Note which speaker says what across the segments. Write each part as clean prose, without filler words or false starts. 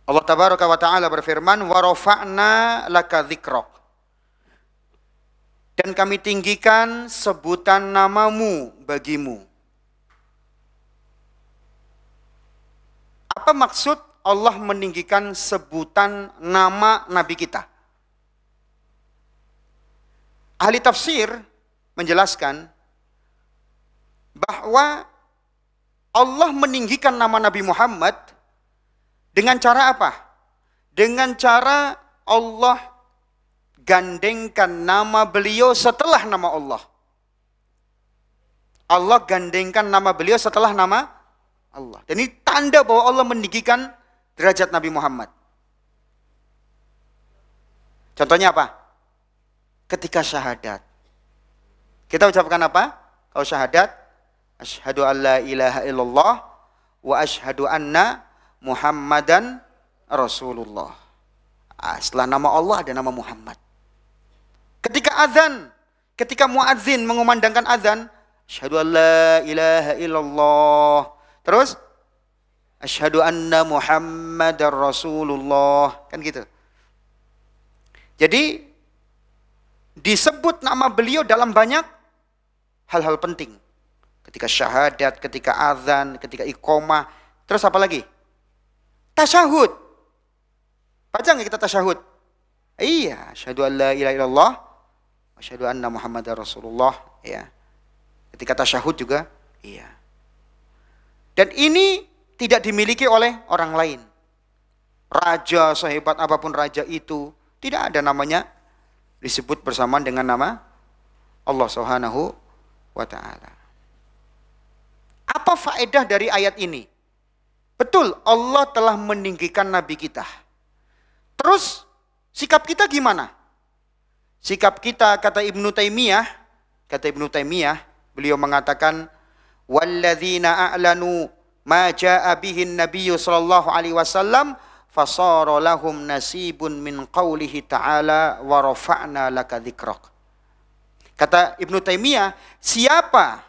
Speaker 1: Allah tabaraka wa ta'ala berfirman, wa rafa'na laka dzikrak. Dan kami tinggikan sebutan namamu bagimu. Apa maksud Allah meninggikan sebutan nama Nabi kita? Ahli tafsir menjelaskan bahwa Allah meninggikan nama Nabi Muhammad dengan cara apa? Dengan cara Allah gandengkan nama beliau setelah nama Allah. Allah gandengkan nama beliau setelah nama Allah. Dan ini tanda bahwa Allah meninggikan derajat Nabi Muhammad. Contohnya apa? Ketika syahadat. Kita ucapkan apa? Kalau syahadat, asyhadu an la ilaha illallah wa asyhadu anna Muhammadan Rasulullah. Setelah nama Allah ada nama Muhammad. Ketika azan, ketika muadzin mengumandangkan azan, asyhadu an la ilaha illallah. Terus asyhadu anna Muhammadar Rasulullah, kan gitu. Jadi disebut nama beliau dalam banyak hal-hal penting. Ketika syahadat, ketika azan, ketika iqamah. Terus apa lagi? Tasyahud. Baca nggak kita tasyahud? Iya, asyhadu an la ilaha illallah, asyhadu anna Muhammadar Rasulullah, ya. Ketika tasyahud juga, iya. Dan ini tidak dimiliki oleh orang lain. Raja sehebat apapun raja itu, tidak ada namanya disebut bersamaan dengan nama Allah Subhanahu wa ta'ala. Apa faedah dari ayat ini? Betul, Allah telah meninggikan Nabi kita. Terus sikap kita gimana? Sikap kita, kata Ibnu Taimiyah, beliau mengatakan, walladzina a'lanu ma jaa bihin nabiyyu sallallahu alaihi wasallam fasara lahum nasibun min qaulihi ta'ala wa rafa'na laka dzikrak. Kata Ibnu Taimiyah, siapa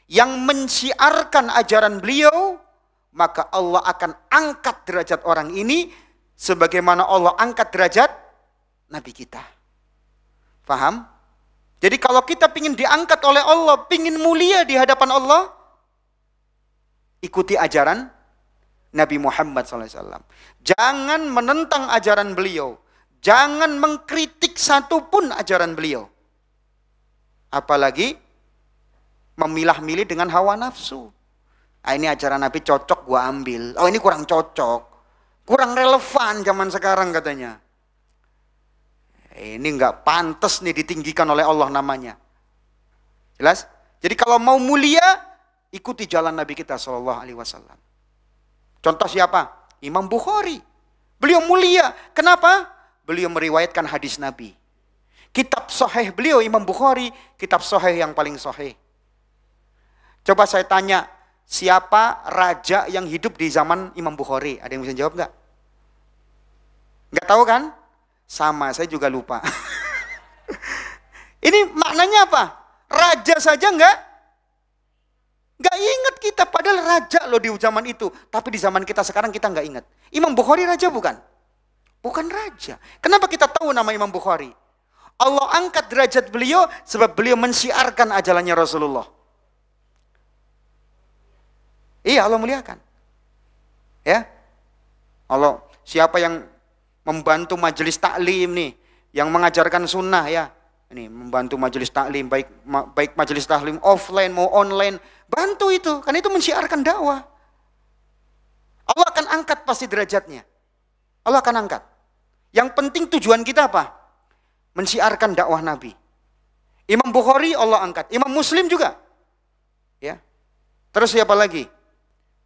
Speaker 1: yang mensiarkan ajaran beliau, maka Allah akan angkat derajat orang ini sebagaimana Allah angkat derajat Nabi kita. Paham? Jadi kalau kita ingin diangkat oleh Allah, ingin mulia di hadapan Allah, ikuti ajaran Nabi Muhammad SAW. Jangan menentang ajaran beliau. Jangan mengkritik satupun ajaran beliau. Apalagi memilah-milih dengan hawa nafsu. Ini ajaran Nabi cocok, gua ambil. Oh, ini kurang cocok. Kurang relevan zaman sekarang katanya. Ini nggak pantas nih ditinggikan oleh Allah namanya. Jelas? Jadi kalau mau mulia, ikuti jalan Nabi kita SAW. Contoh siapa? Imam Bukhari. Beliau mulia. Kenapa? Beliau meriwayatkan hadis Nabi. Kitab sahih beliau, Imam Bukhari, kitab sahih yang paling sahih. Coba saya tanya, siapa raja yang hidup di zaman Imam Bukhari? Ada yang bisa jawab nggak? Nggak tahu kan? Sama, saya juga lupa. Ini maknanya apa? Raja saja nggak ingat kita, padahal raja loh di zaman itu. Tapi di zaman kita sekarang kita nggak ingat. Imam Bukhari raja bukan? Bukan raja. Kenapa kita tahu nama Imam Bukhari? Allah angkat derajat beliau sebab beliau mensiarkan ajarannya Rasulullah. Iya, Allah muliakan. Ya. Allah, siapa yang membantu majelis taklim nih, yang mengajarkan sunnah ya. Ini membantu majelis taklim, baik majelis taklim offline mau online, bantu itu, karena itu mensiarkan dakwah. Allah akan angkat pasti derajatnya. Allah akan angkat. Yang penting tujuan kita apa? Mensiarkan dakwah Nabi. Imam Bukhari Allah angkat, Imam Muslim juga. Ya. Terus siapa lagi?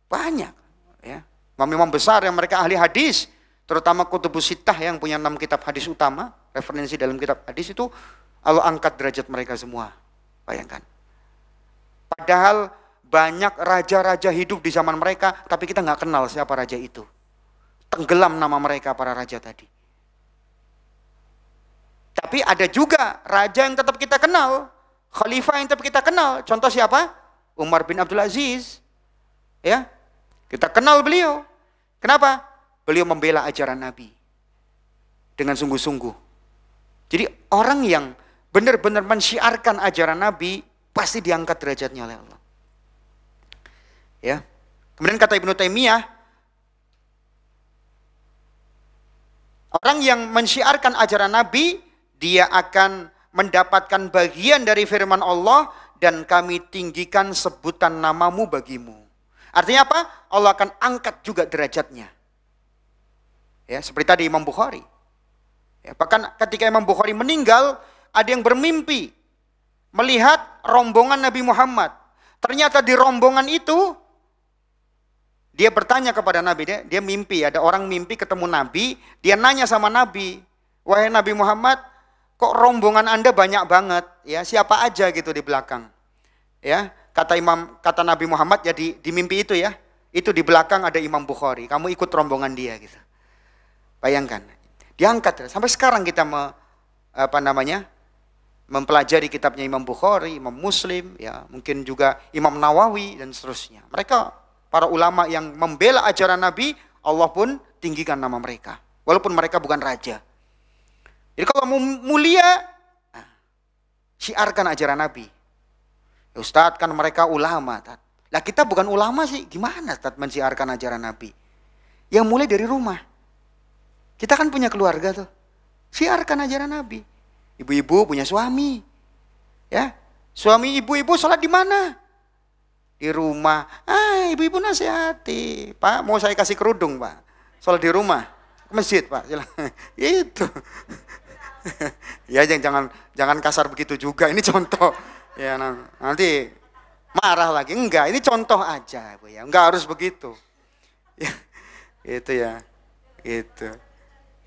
Speaker 1: Banyak, ya. Imam-imam besar yang mereka ahli hadis, terutama Kutubus Sittah yang punya 6 kitab hadis utama, referensi dalam kitab hadis itu, Allah angkat derajat mereka semua. Bayangkan. Padahal banyak raja-raja hidup di zaman mereka, tapi kita nggak kenal siapa raja itu. Tenggelam nama mereka para raja tadi. Tapi ada juga raja yang tetap kita kenal, khalifah yang tetap kita kenal. Contoh siapa? Umar bin Abdul Aziz. Ya, kita kenal beliau. Kenapa? beliau membela ajaran Nabi dengan sungguh-sungguh. Jadi orang yang benar-benar mensyiarkan ajaran Nabi pasti diangkat derajatnya oleh Allah. Ya. Kemudian kata Ibnu Taimiyah, orang yang mensyiarkan ajaran Nabi, dia akan mendapatkan bagian dari firman Allah, dan kami tinggikan sebutan namamu bagimu. Artinya apa? Allah akan angkat juga derajatnya. Ya, seperti tadi Imam Bukhari. Ya, bahkan ketika Imam Bukhari meninggal, ada yang bermimpi melihat rombongan Nabi Muhammad. Ternyata di rombongan itu, dia bertanya kepada Nabi, dia mimpi, ada orang mimpi ketemu Nabi, dia nanya sama Nabi, wahai Nabi Muhammad, kok rombongan Anda banyak banget, ya siapa aja gitu di belakang, ya kata Nabi Muhammad ya di mimpi itu ya, itu di belakang ada Imam Bukhari, kamu ikut rombongan dia gitu. Bayangkan, diangkat sampai sekarang kita mempelajari kitabnya Imam Bukhari, Imam Muslim, ya mungkin juga Imam Nawawi dan seterusnya. Mereka para ulama yang membela ajaran Nabi, Allah pun tinggikan nama mereka. Walaupun mereka bukan raja. Jadi kalau mau mulia, syiarkan ajaran Nabi. Ya Ustadz, kan mereka ulama. Lah kita bukan ulama sih, gimana Ustadz mensyiarkan ajaran Nabi? Yang mulai dari rumah. Kita kan punya keluarga tuh. Syiarkan ajaran Nabi. Ibu-ibu punya suami. Ya, suami ibu-ibu sholat di mana? Di rumah. Ibu-ibu nasihati, Pak mau saya kasih kerudung Pak, sholat di rumah, ke masjid Pak, itu. Ya jangan kasar begitu juga, ini contoh. Ya nanti marah lagi, enggak, ini contoh aja Bu ya, enggak harus begitu. Ya, itu ya, itu.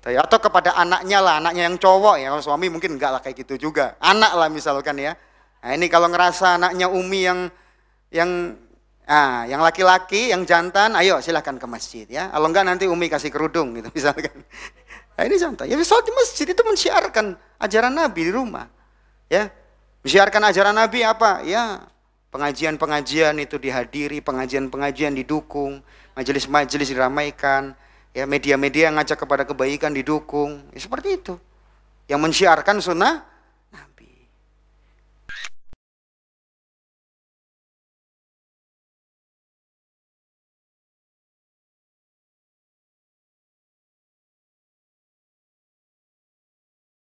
Speaker 1: Atau kepada anaknya lah, anaknya yang cowok ya, kalau suami mungkin enggak lah kayak gitu juga. Anak lah misalkan ya. Nah ini kalau ngerasa anaknya Umi yang laki-laki, yang jantan, ayo silahkan ke masjid ya. Kalau enggak nanti Umi kasih kerudung gitu misalkan. Nah, ini contoh. Ya sholat di masjid itu mensyiarkan ajaran Nabi di rumah. Ya, mensyiarkan ajaran Nabi apa? Ya, pengajian-pengajian itu dihadiri, pengajian-pengajian didukung, majelis-majelis diramaikan, ya media-media yang ngajak kepada kebaikan didukung. Ya, seperti itu. Yang mensyiarkan sunnah